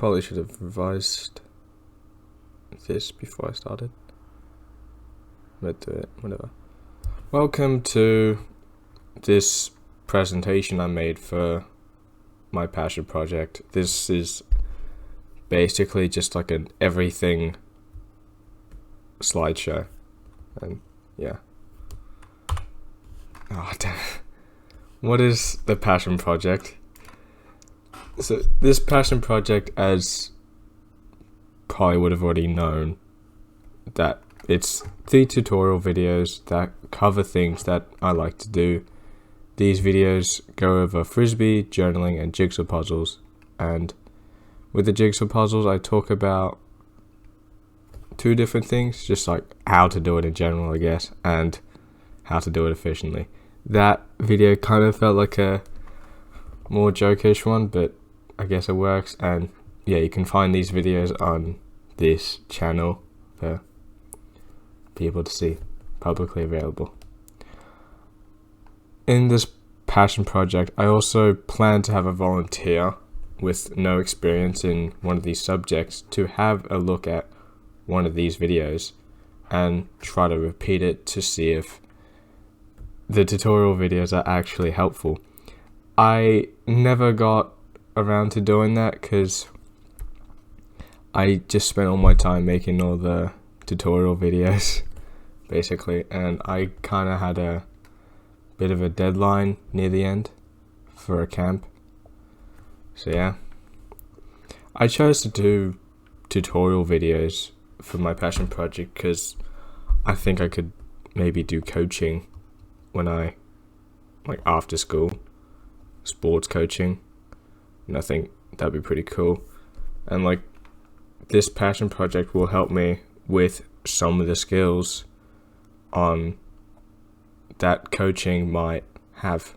Probably should have revised this before I started. But do it, whatever. Welcome to this presentation I made for my passion project. This is basically just like an everything slideshow. And yeah. Oh, damn. What is the passion project? So this passion project, as probably would have already known, that it's 3 tutorial videos that cover things that I like to do. These videos go over frisbee, journaling, and jigsaw puzzles. And with the jigsaw puzzles, I talk about 2 different things, just like how to do it in general, I guess, and how to do it efficiently. That video kind of felt like a more jokish one, but I guess it works. And yeah, you can find these videos on this channel for people to see, publicly available. In this passion project, I also plan to have a volunteer with no experience in one of these subjects to have a look at one of these videos and try to repeat it to see if the tutorial videos are actually helpful. I never got around to doing that because I just spent all my time making all the tutorial videos basically, and I kind of had a bit of a deadline near the end for a camp. So yeah, I chose to do tutorial videos for my passion project because I think I could maybe do coaching when I, like, after school, sports coaching, and I think that'd be pretty cool. And like, this passion project will help me with some of the skills on that coaching might have.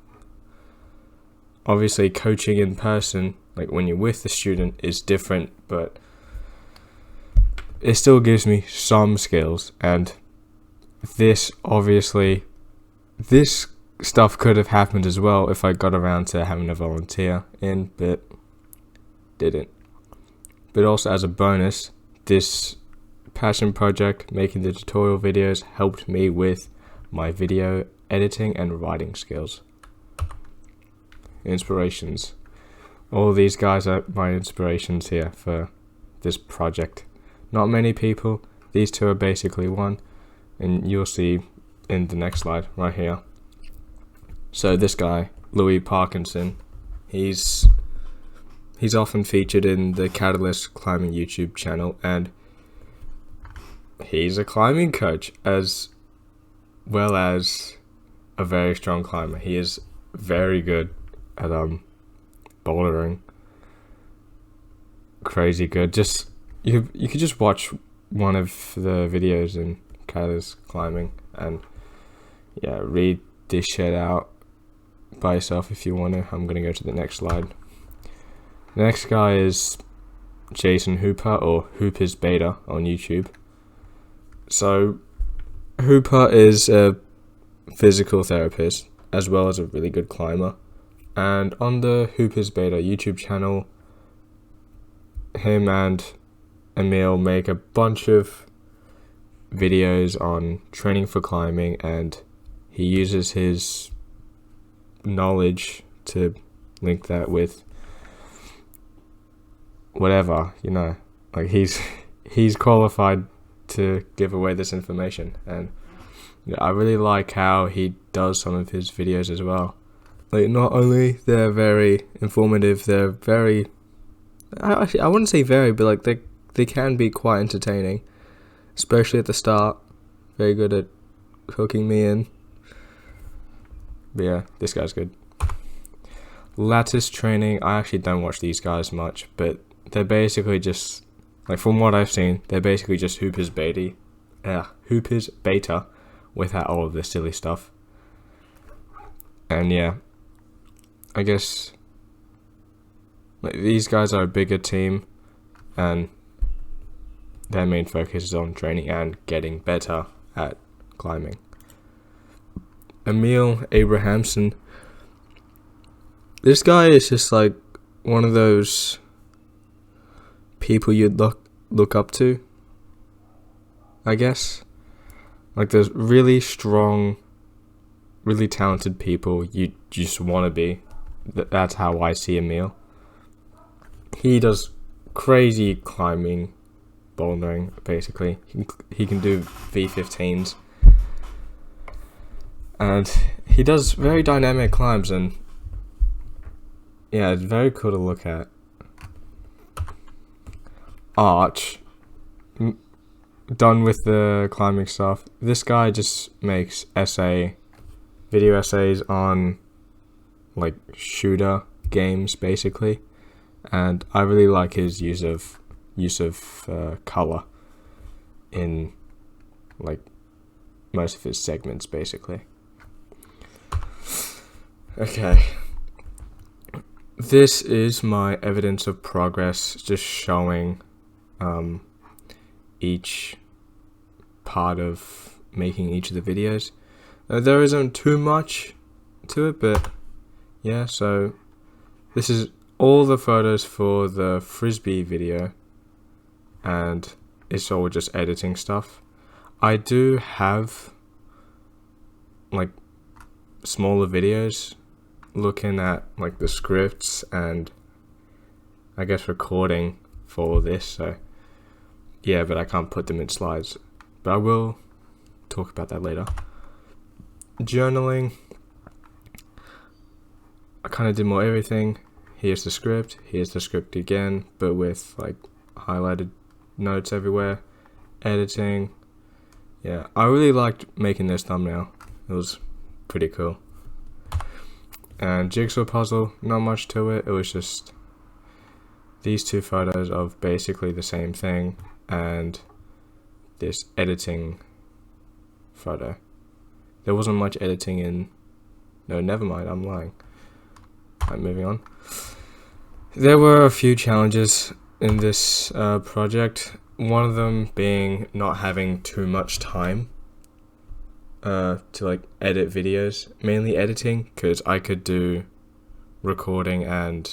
Obviously, coaching in person, like when you're with the student, is different, but it still gives me some skills. And this stuff could have happened as well if I got around to having a volunteer in, but didn't. But also, as a bonus, this passion project, making the tutorial videos, helped me with my video editing and writing skills. Inspirations. All these guys are my inspirations here for this project. Not many people. These 2 are basically one, and you'll see in the next slide right here. So this guy, Louis Parkinson, he's often featured in the Catalyst Climbing YouTube channel, and he's a climbing coach as well as a very strong climber. He is very good at bouldering. Crazy good. Just you could just watch one of the videos in Catalyst Climbing and yeah, read this shit out by yourself if you want to. I'm gonna go to the next slide. The next guy is Jason Hooper, or Hooper's Beta on YouTube. So Hooper is a physical therapist as well as a really good climber, and on the Hooper's Beta YouTube channel, him and Emil make a bunch of videos on training for climbing, and he uses his knowledge to link that with whatever, like he's qualified to give away this information. And I really like how he does some of his videos as well. Like, not only they're very informative, they're very, I wouldn't say very, but like they can be quite entertaining, especially at the start. Very good at hooking me in. But yeah, this guy's good. Lattice training, I actually don't watch these guys much, but they're basically just, like, from what I've seen, they're basically just Hooper's Beta without all of this silly stuff. And yeah, I guess like these guys are a bigger team, and their main focus is on training and getting better at climbing. Emil Abrahamson, this guy is just like one of those people you'd look up to, I guess. Like there's really strong, really talented people you just want to be. That's how I see Emil. He does crazy climbing, bouldering, basically. He can do V15s. And he does very dynamic climbs, and yeah, it's very cool to look at. Arch, done with the climbing stuff. This guy just makes video essays on like shooter games, basically, and I really like his use of color in like most of his segments, basically. Okay, this is my evidence of progress, just showing each part of making each of the videos. There isn't too much to it, but yeah, so this is all the photos for the frisbee video, and it's all just editing stuff. I do have like smaller videos looking at like the scripts and I guess recording for all this, so yeah, but I can't put them in slides, but I will talk about that later. Journaling, I kind of did more everything. Here's the script again, but with like highlighted notes everywhere. Editing, yeah, I really liked making this thumbnail. It was pretty cool. And jigsaw puzzle, not much to it. It was just these two photos of basically the same thing, and this editing photo. There wasn't much editing in. No, never mind, I'm lying. Alright, moving on. There were a few challenges in this project. One of them being not having too much time to like edit videos, mainly editing, because I could do recording and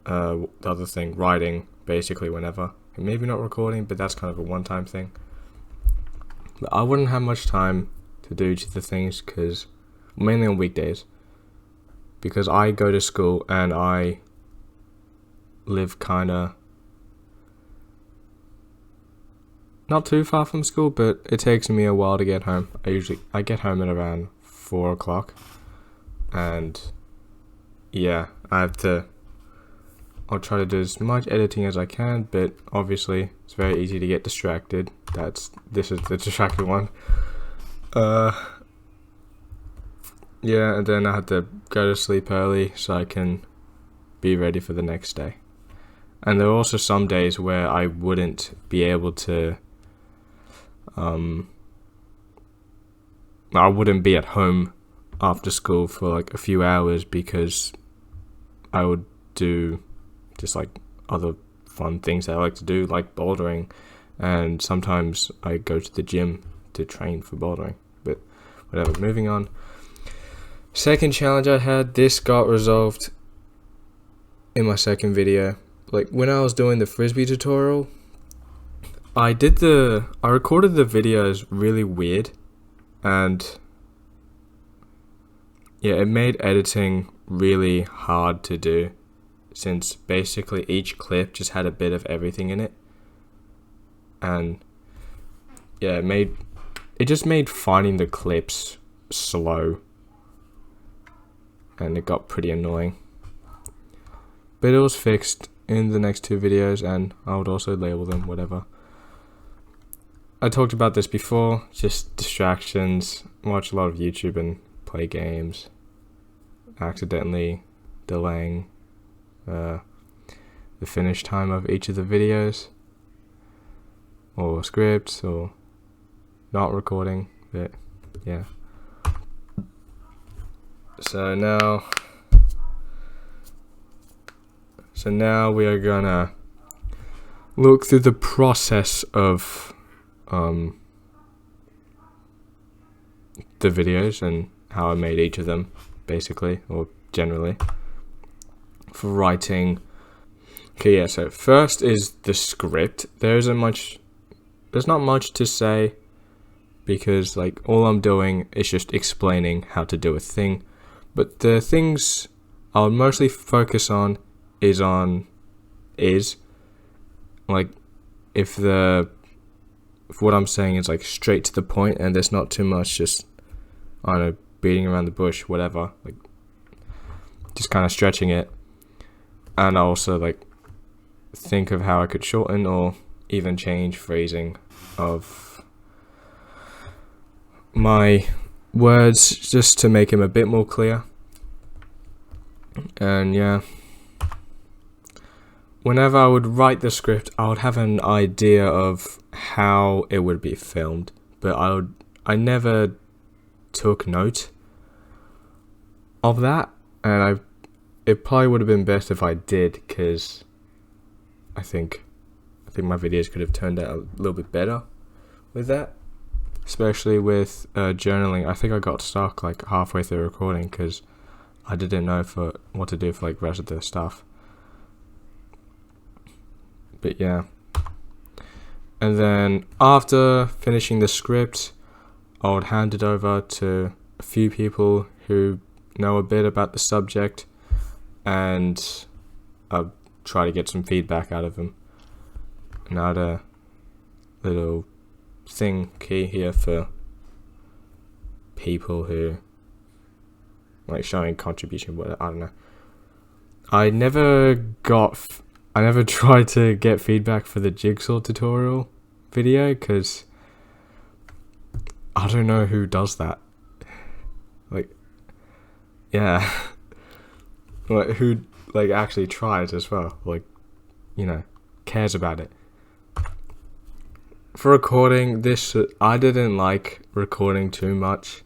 the other thing, writing, basically whenever. And maybe not recording, but that's kind of a one-time thing. But I wouldn't have much time to do each of the things, because mainly on weekdays, because I go to school and I live kinda not too far from school, but it takes me a while to get home. I get home at around 4 o'clock, and yeah, I'll try to do as much editing as I can, but obviously it's very easy to get distracted. This is the distracted one. Yeah, and then I had to go to sleep early so I can be ready for the next day. And there are also some days where I wouldn't be able to I wouldn't be at home after school for like a few hours, because I would do just like other fun things that I like to do, like bouldering, and sometimes I go to the gym to train for bouldering, but whatever, moving on. Second challenge I had, this got resolved in my second video. Like when I was doing the frisbee tutorial, I recorded the videos really weird, and yeah, it made editing really hard to do, since basically each clip just had a bit of everything in it, and yeah, it just made finding the clips slow, and it got pretty annoying. But it was fixed in the next two videos, and I would also label them, whatever. I talked about this before, just distractions, watch a lot of YouTube and play games, accidentally delaying the finish time of each of the videos, or scripts, or not recording, but yeah. So now we are gonna look through the process of the videos and how I made each of them, basically, or generally. For writing, Okay, yeah, so first is the script. There's not much to say, because like all I'm doing is just explaining how to do a thing. But the things I'll mostly focus on is like if what I'm saying is like straight to the point and there's not too much just, I don't know, beating around the bush, whatever, like just kind of stretching it. And I also like think of how I could shorten or even change phrasing of my words just to make him a bit more clear. And yeah, whenever I would write the script, I would have an idea of how it would be filmed, but I never took note of that, and it probably would have been best if I did, because I think my videos could have turned out a little bit better with that, especially with journaling. I think I got stuck like halfway through recording because I didn't know what to do for like the rest of the stuff. But yeah, and then after finishing the script, I would hand it over to a few people who know a bit about the subject, and I'd try to get some feedback out of them. And I had a little thing key here for people who like showing contribution, but I don't know. I never tried to get feedback for the jigsaw tutorial video because I don't know who does that. Like, yeah, like who like actually tries as well. Like, you know, cares about it. For recording this, I didn't like recording too much.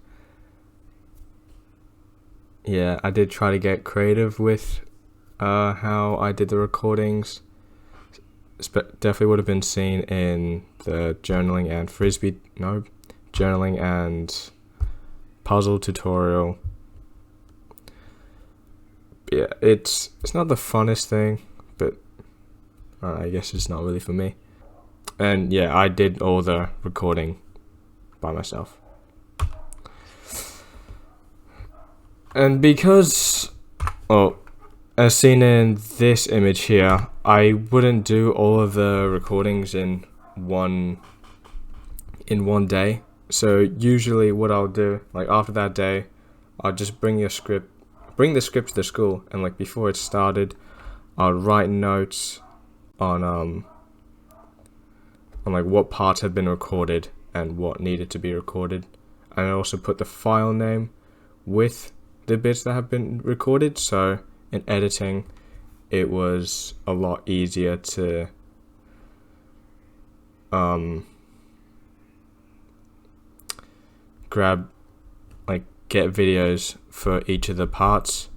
Yeah, I did try to get creative with how I did the recordings. Definitely would have been seen in the journaling and puzzle tutorial. Yeah, it's not the funnest thing, but I guess it's not really for me. And yeah, I did all the recording by myself. And because, as seen in this image here, I wouldn't do all of the recordings in one day. So usually what I'll do, like after that day, I'll just bring the script to the school, and like before it started, I'll write notes on like what parts had been recorded and what needed to be recorded, and I also put the file name with the bits that have been recorded, so in editing it was a lot easier to get videos for each of the parts.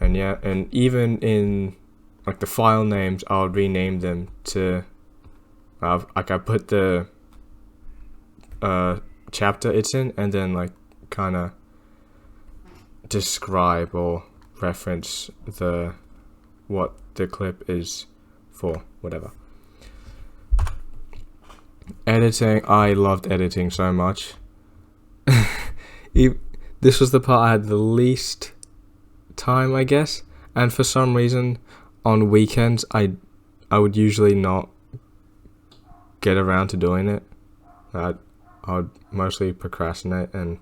And yeah, and even in like the file names, I'll rename them to like I put the chapter it's in, and then like kind of describe or reference what the clip is for, whatever. Editing, I loved editing so much. This was the part I had the least time, I guess, and for some reason on weekends I would usually not get around to doing it. I would mostly procrastinate, and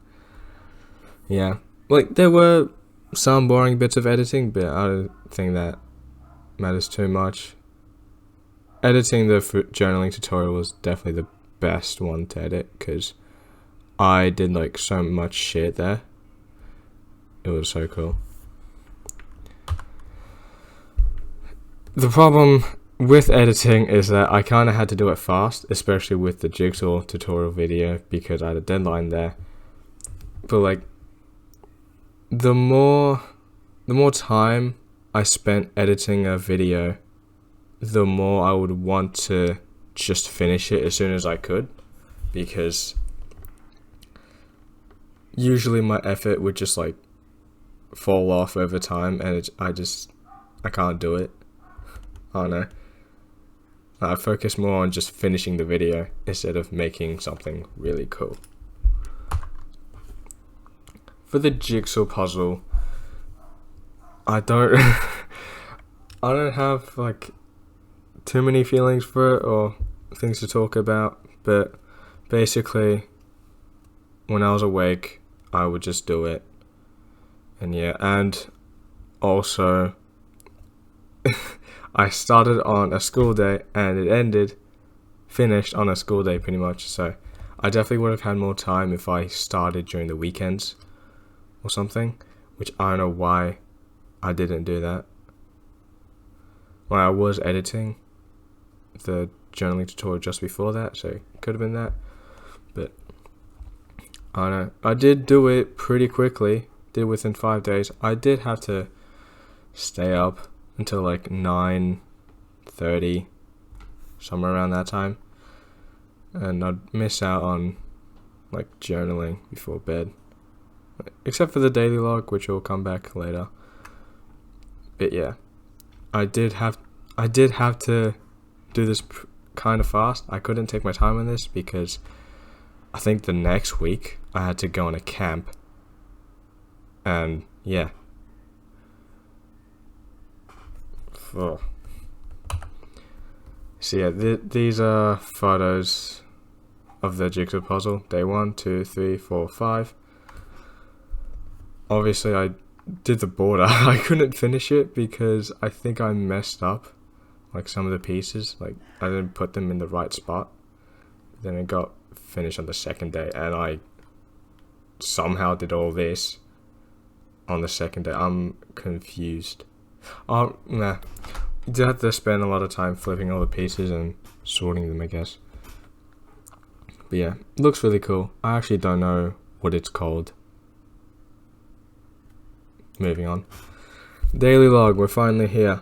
yeah, like there were some boring bits of editing, but I don't think that matters too much. Editing the journaling tutorial was definitely the best one to edit because I did like so much shit there. It was so cool. The problem with editing is that I kind of had to do it fast, especially with the jigsaw tutorial video, because I had a deadline there. But like the more time I spent editing a video, the more I would want to just finish it as soon as I could, because usually my effort would just like fall off over time, and I can't do it. I don't know. I focus more on just finishing the video instead of making something really cool. For the jigsaw puzzle, I don't I don't have like too many feelings for it or things to talk about, but basically when I was awake I would just do it. And yeah, and also I started on a school day and it finished on a school day pretty much, so I definitely would have had more time if I started during the weekends or something, which I don't know why I didn't do that. When I was editing the journaling tutorial just before that, so it could have been that, but I don't know. I did do it pretty quickly, did within 5 days. I did have to stay up until like 9:30, somewhere around that time, and I'd miss out on like journaling before bed, except for the daily log, which will come back later. But yeah, I did have to do this kind of fast. I couldn't take my time on this because I think the next week I had to go on a camp, and yeah. Oh. So yeah, these are photos of the jigsaw puzzle. Day 1, 2, 3, 4, 5. Obviously I did the border. I couldn't finish it because I think I messed up like some of the pieces. Like I didn't put them in the right spot. Then it got finished on the second day and I somehow did all this on the second day. I'm confused. Nah. You do have to spend a lot of time flipping all the pieces and sorting them, I guess. But yeah, it looks really cool. I actually don't know what it's called. Moving on. Daily log, we're finally here.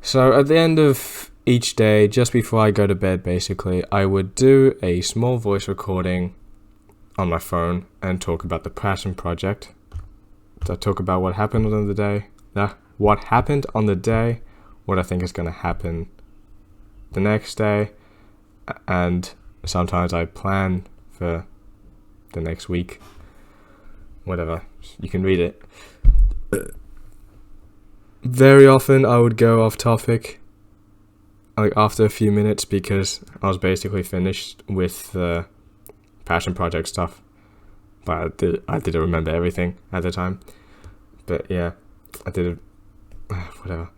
So at the end of each day, just before I go to bed basically, I would do a small voice recording on my phone and talk about the passion project. So talk about what happened on the day. What happened on the day, what I think is going to happen the next day, and sometimes I plan for the next week. Whatever, you can read it. Very often I would go off topic like after a few minutes because I was basically finished with the passion project stuff, but I didn't remember everything at the time. But yeah, I did whatever.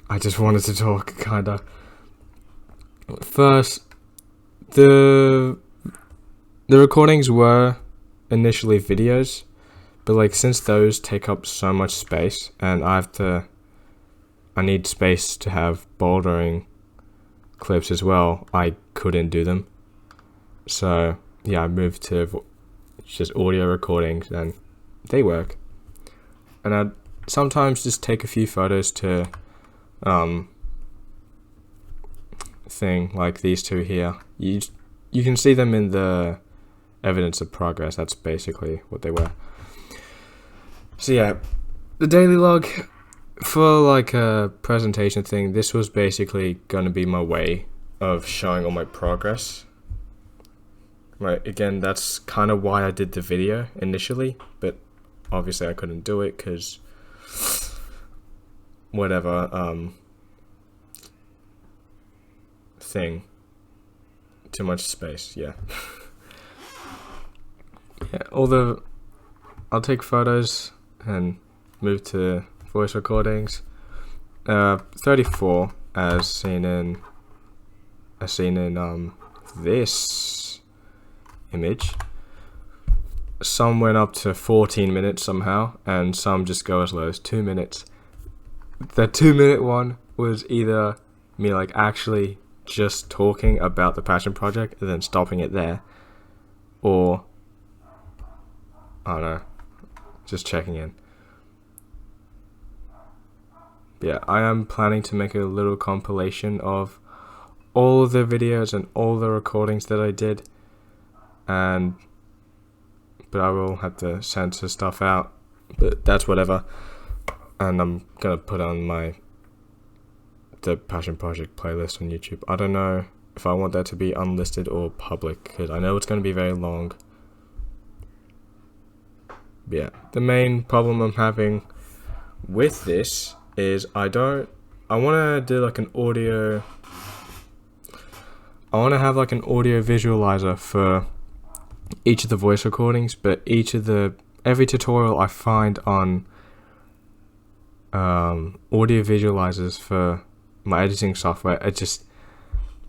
I just wanted to talk, kinda. First, the recordings were initially videos, but like since those take up so much space, and I need space to have bouldering clips as well, I couldn't do them. So yeah, I moved to just audio recordings, and they work. And I'd sometimes just take a few photos to thing like these two here. You can see them in the evidence of progress. That's basically what they were. So yeah, the daily log for like a presentation thing, this was basically going to be my way of showing all my progress. Right, again, that's kind of why I did the video initially, but obviously I couldn't do it because whatever thing, too much space. Yeah. Yeah, I'll take photos and move to voice recordings. 34 as seen in this image. Some went up to 14 minutes somehow, and some just go as low as 2 minutes. The 2-minute one was either me like actually just talking about the passion project and then stopping it there, or I don't know, just checking in. Yeah, I am planning to make a little compilation of all of the videos and all the recordings that I did, but I will have to censor stuff out, but that's whatever. And I'm gonna put on my the Passion Project playlist on YouTube. I don't know if I want that to be unlisted or public, because I know it's going to be very long. But yeah, the main problem I'm having with this is I want to do like an audio. I want to have like an audio visualizer for each of the voice recordings, but every tutorial I find on audio visualizers for my editing software are just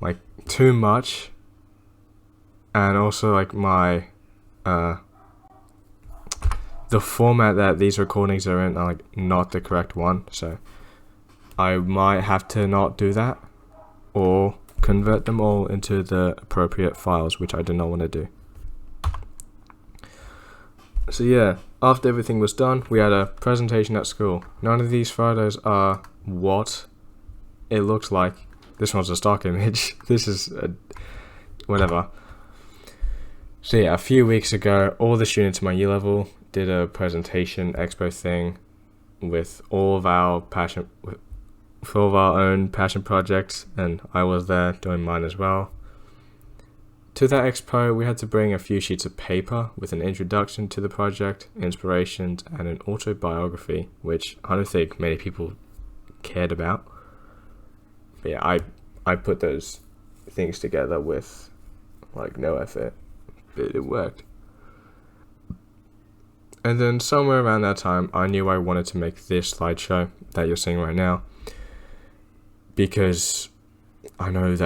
like too much, and also like my the format that these recordings are in are like not the correct one, so I might have to not do that or convert them all into the appropriate files, which I do not want to do. So yeah, after everything was done, we had a presentation at school. None of these photos are what it looks like. This one's a stock image. This is whatever. So yeah, a few weeks ago, all the students in my year level did a presentation expo thing with all of our own passion projects, and I was there doing mine as well. To that expo, we had to bring a few sheets of paper with an introduction to the project, inspirations, and an autobiography, which I don't think many people cared about. But yeah, I put those things together with like no effort, but it worked. And then somewhere around that time, I knew I wanted to make this slideshow that you're seeing right now, because I knew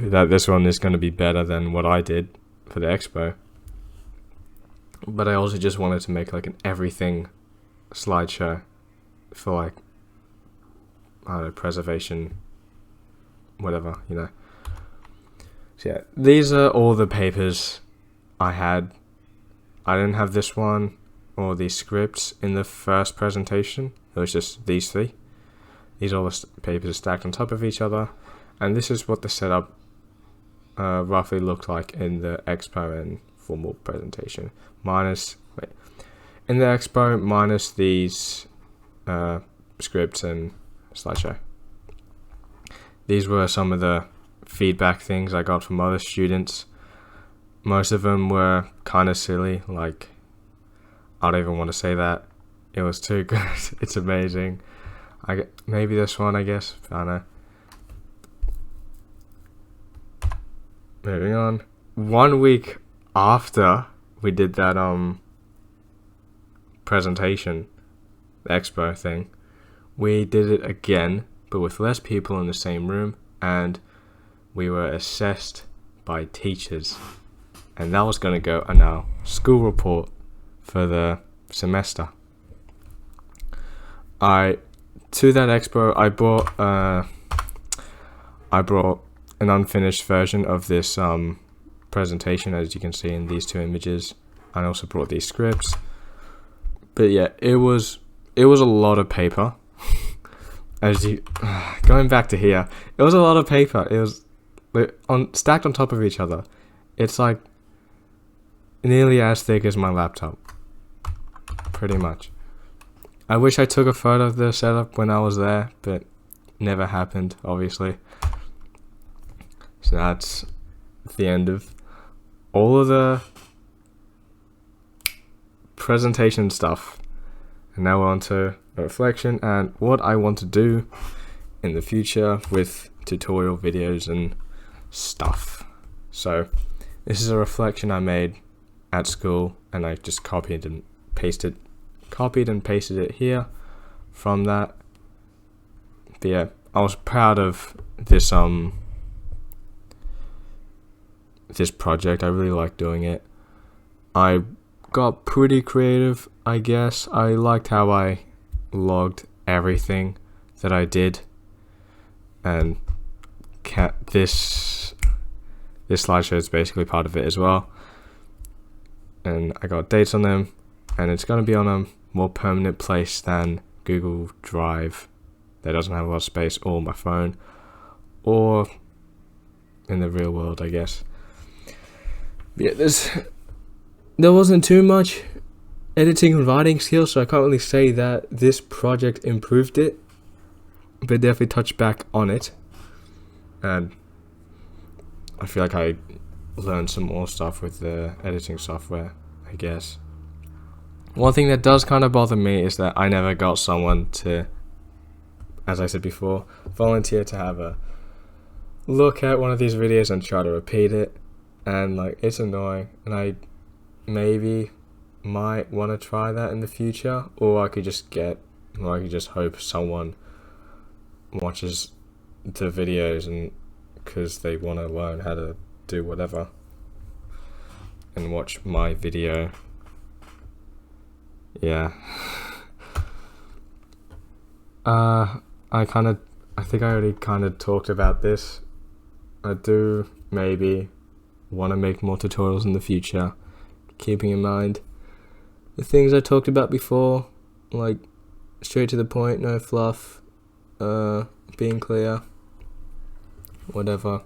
that this one is going to be better than what I did for the expo. But I also just wanted to make like an everything slideshow for like, I don't know, preservation, whatever, you know. So yeah, these are all the papers I had. I didn't have this one or these scripts in the first presentation. It was just these three. These all the papers are stacked on top of each other. And this is what the setup roughly looked like in the expo and formal presentation. In the expo, minus these scripts and slideshow. These were some of the feedback things I got from other students. Most of them were kind of silly, like, I don't even want to say that. It was too good. It's amazing. Maybe this one, I guess. I don't know. Moving on. 1 week after we did that presentation, the expo thing, we did it again, but with less people in the same room, and we were assessed by teachers. And that was going to go on our school report for the semester. To that expo, I brought an unfinished version of this presentation, as you can see in these two images. I also brought these scripts. But yeah, it was a lot of paper. Going back to here, it was a lot of paper. It was stacked on top of each other. It's like nearly as thick as my laptop, pretty much. I wish I took a photo of the setup when I was there, but never happened, obviously. So that's the end of all of the presentation stuff. And now we're on to a reflection and what I want to do in the future with tutorial videos and stuff. So this is a reflection I made at school, and I just copied and pasted it here from that. But yeah, I was proud of this this project. I really liked doing it. I got pretty creative, I guess. I liked how I logged everything that I did, and this slideshow is basically part of it as well. And I got dates on them, and it's going to be on a more permanent place than Google Drive that doesn't have a lot of space, or my phone, or in the real world, I guess. But yeah, there wasn't too much editing and writing skills, so I can't really say that this project improved it. but definitely touch back on it, and I feel like I learned some more stuff with the editing software, I guess. One thing that does kind of bother me is that I never got someone to, as I said before, volunteer to have a look at one of these videos and try to repeat it, and like, it's annoying, and I maybe might want to try that in the future, or I could just hope someone watches the videos and because they want to learn how to do whatever and watch my video. Yeah. I think I already kind of talked about this. I do maybe want to make more tutorials in the future, keeping in mind the things I talked about before, like straight to the point, no fluff, being clear, whatever,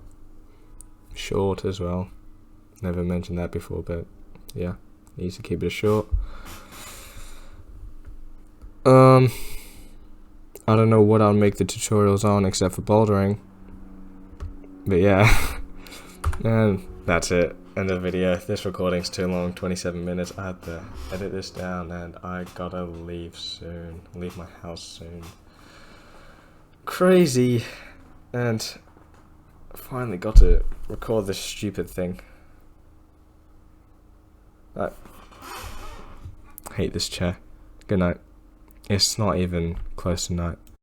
short as well. Never mentioned that before, but yeah, easy to keep it short. I don't know what I'll make the tutorials on except for bouldering, but yeah. And that's it. End of the video. This recording's too long, 27 minutes. I had to edit this down, and I gotta leave soon. Leave my house soon. Crazy. And I finally got to record this stupid thing. I hate this chair. Good night. It's not even close to night.